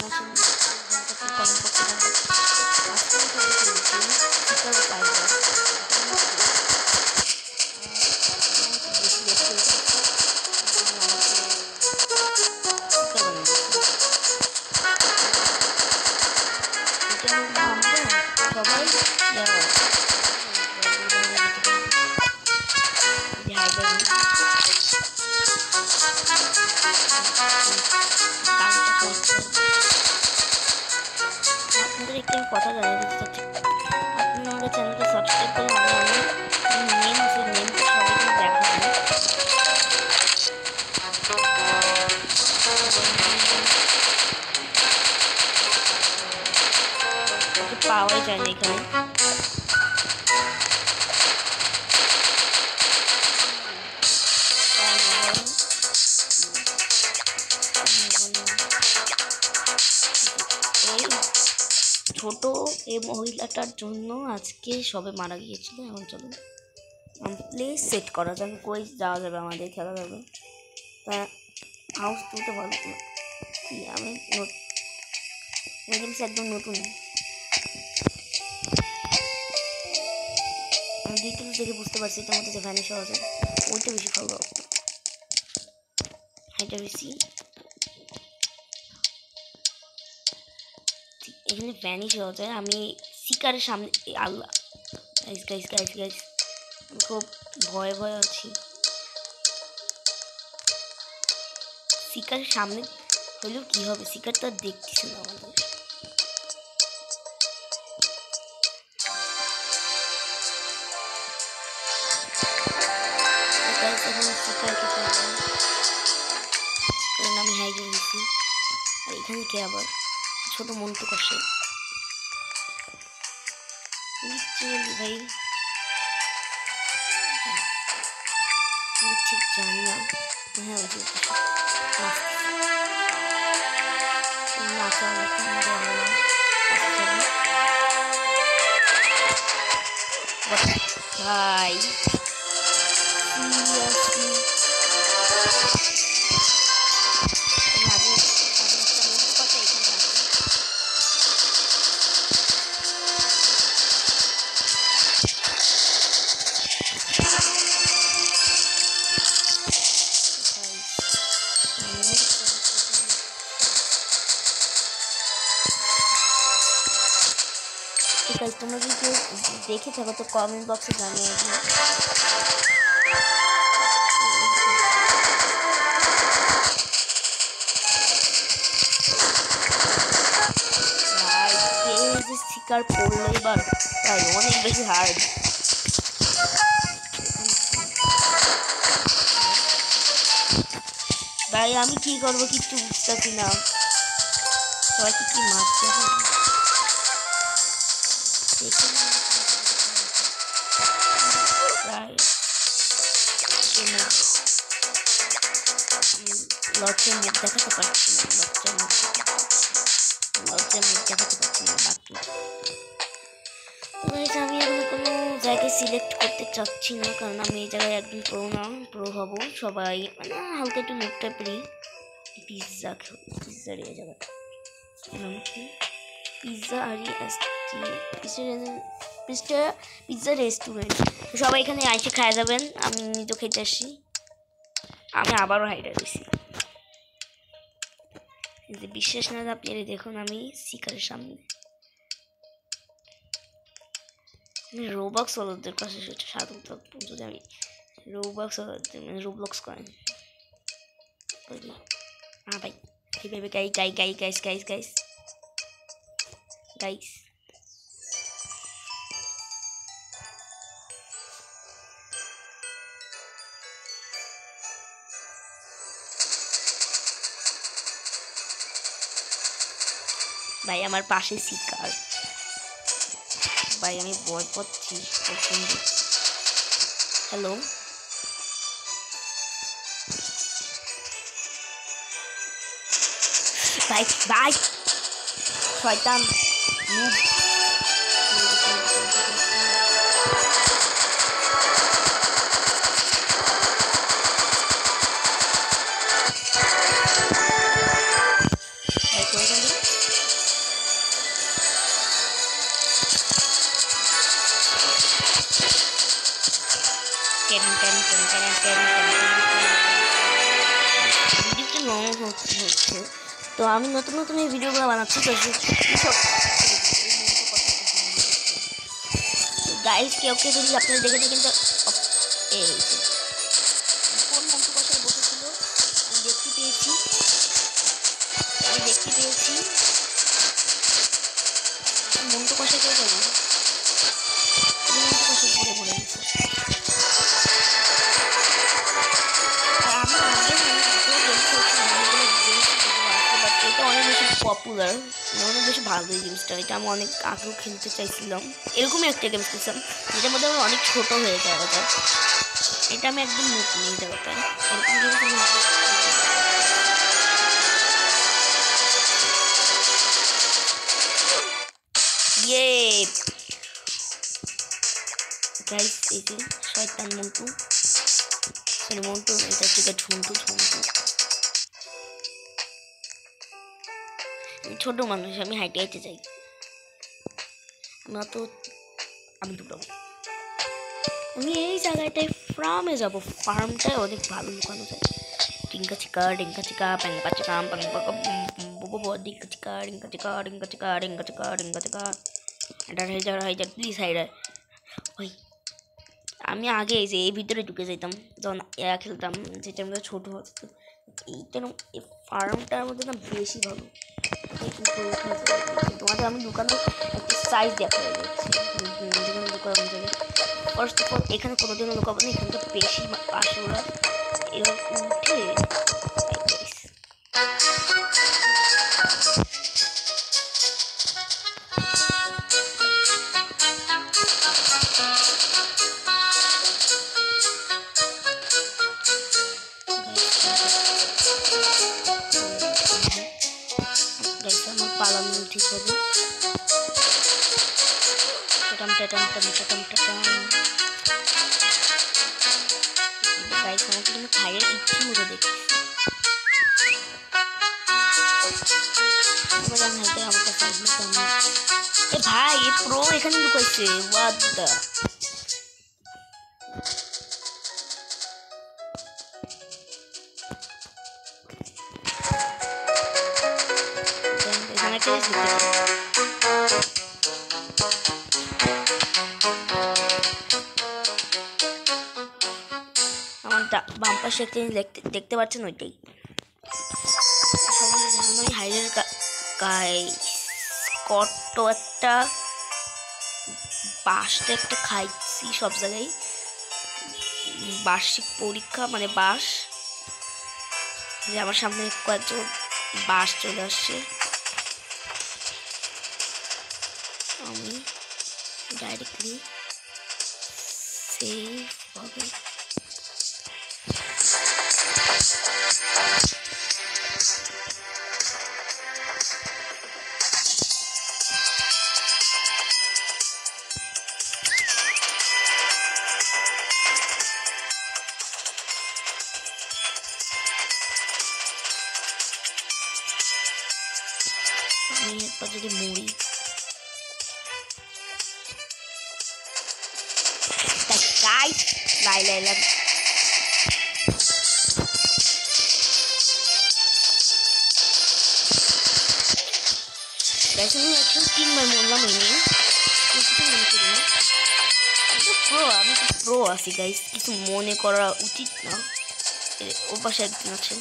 আছেন কমেন্ট করতে পারবেন। আজকে আমি তৈরি করেছি স্টিকার ফাইবার। বেশি লেট করেছি, সবাই আপনাদের একটু কথা জানিয়ে দিতে চাচ্ছি, আপনারা আমাদের চ্যানেলটা সাবস্ক্রাইব করে আমি নেম সবাইকে দেখাবো। পাওয়াই যায় না এখানে। ছোট এই মহিলাটার জন্য আজকে সবে মারা গিয়েছিল। এখন চলো প্লেস সেট করা যাবে, কই যাওয়া যাবে, আমাদের খেলা যাবে। তা হাউস তুলতে ভালো কি আমি একদম নতুন ডিটেলস দেখে বুঝতে পারছি এটার মধ্যে যে ভ্যানিশ হওয়া যায় ওইটা বেশি ভালো হবে, এটা বেশি এখানে ভ্যানিশ হওয়া যায়। আমি শিকারের সামনে আল্লাহ গাইস খুব ভয়ে আছি। শিকারের সামনে হলেও কি হবে, শিকার তো আর দেখতেছি না আমাদের। আমি হাইডে দিচ্ছি আর এখানে কে আবার ছোট মন্টু কষে ভাই ঠিক জানি না। হ্যাঁ ভাই তোমরা যদি কেউ দেখে থাকো তো কমেন্ট বক্সে জানিয়ে দিও। শিকার পড়লো এবার তাই অনেক বেশি হার্ড। ভাই আমি কি করবো কিচ্ছু বুঝতেছি না, সবাইকে কি মারতে হবে। লজ্জার মুখ দেখাতে পারছি না, লজ্জার মুখ দেখাতে পারছি না বাকি। আমি এখন কোনো জায়গায় সিলেক্ট করতে চাচ্ছি না, কারণ আমি এই জায়গায় একদম প্রো হব। সবাই মানে হালকা একটু নেট টাইপেরই পিৎজার এই জায়গাটা পিৎজা রেস্টুরেন্ট। সবাই এখানে আইসে খাওয়া যাবেন, আমি নিজে খেতে আসি। আমি আবারও হাইডে দিছি, বিশ্বাস না আপনি দেখুন আমি শিকারের সামনে। রোবক্স ওদের কাছে সেটা সাধু থাকবো যদি আমি রোবলক্স করেন। হ্যাঁ ভাই এইভাবে গাইস ভাই আমার পাশে শিকার ভাই, আমি ভয় পাচ্ছি। হ্যালো ভাই শয়তান ভিডিওটা লং হচ্ছে, তো আমি নতুন নতুন এই ভিডিওগুলো বানাচ্ছি। তো গাইস কেউ কেউ যদি আপনারা দেখে থাকেন তো এই কোন মন্ত্র কষায় বসেছিল আমি দেখতে পেয়েছি মন্ত্র কষায় কেউ যাবে মন্ত্র কষায় পরে পড়ে গেছে। আর আমি এটা অনেক বেশি পপুলার, অনেক বেশি ভালো এই গেমসটা। এটা আমি অনেক আগেও খেলতে চাইছিলাম। এরকমই একটা গেমস খেলছিলাম যেটার মধ্যে আমার অনেক ছোট হয়ে যায় ওটা। এটা আমি একদম নতুন এই জায়গাটায় এরকম গেমস গাইস। এই যে শয়তান মন্টু, সরি মন্টু এটা হচ্ছে ঝুন্টু। ছোট মানুষ, আমি হাইটে হাইটে যাই। আমি দুটো আমি এই জায়গাটায় ফার্মে যাবো। ফার্মটায় অনেক ভালো লুকানো যায়। ডিঙ্কা চিকা প্যাংপা চিকা ডিঙ্কা চিকা প্লিজ হাইডার। ওই আমি আগে এই যে এই ভিতরে ঢুকে যেতাম যখন খেলতাম, যেটা আমাদের ছোটো হতো। এইটা এই ফার্মটার মধ্যে না বেশি ভালো। তোমাদের আমি লুকানো একটা সাইজ দেখা হয়ে যাচ্ছে যেখানে লুকানো যাবে। ফার্স্ট অফ অল এখানে কোনোদিনও লুকাবো না, এখানে তো বেশি আসে ওরা। এবার উঠে পালানো ঠিক হবে। গাইস আমাকে কিন্তু খাইয়ের ইচ্ছে মতো দেখছি। ভাই এ প্রো এখানে লুকাইছে। হোয়াট দ্য এখানে একটা আমার বাম পাশে একটা দেখতে পাচ্ছেন, ওইটাই সবাই হাইডের গায়ে কত একটা বাঁশটা একটা খাইছি সব জায়গায়। বার্ষিক পরীক্ষা মানে বাঁশ, যে আমার সামনে কয়েকজন বাঁশ চলে আসছে। আমি ডাইরেক্টলি সেফ হবে। আমি একবার যদি মরি গাইস লাইলা আমি 103 বার মরলাম। আমি প্রো আছি গাইস, কিছু মনে করা উচিত না। ওর পাশে একদিন আছে।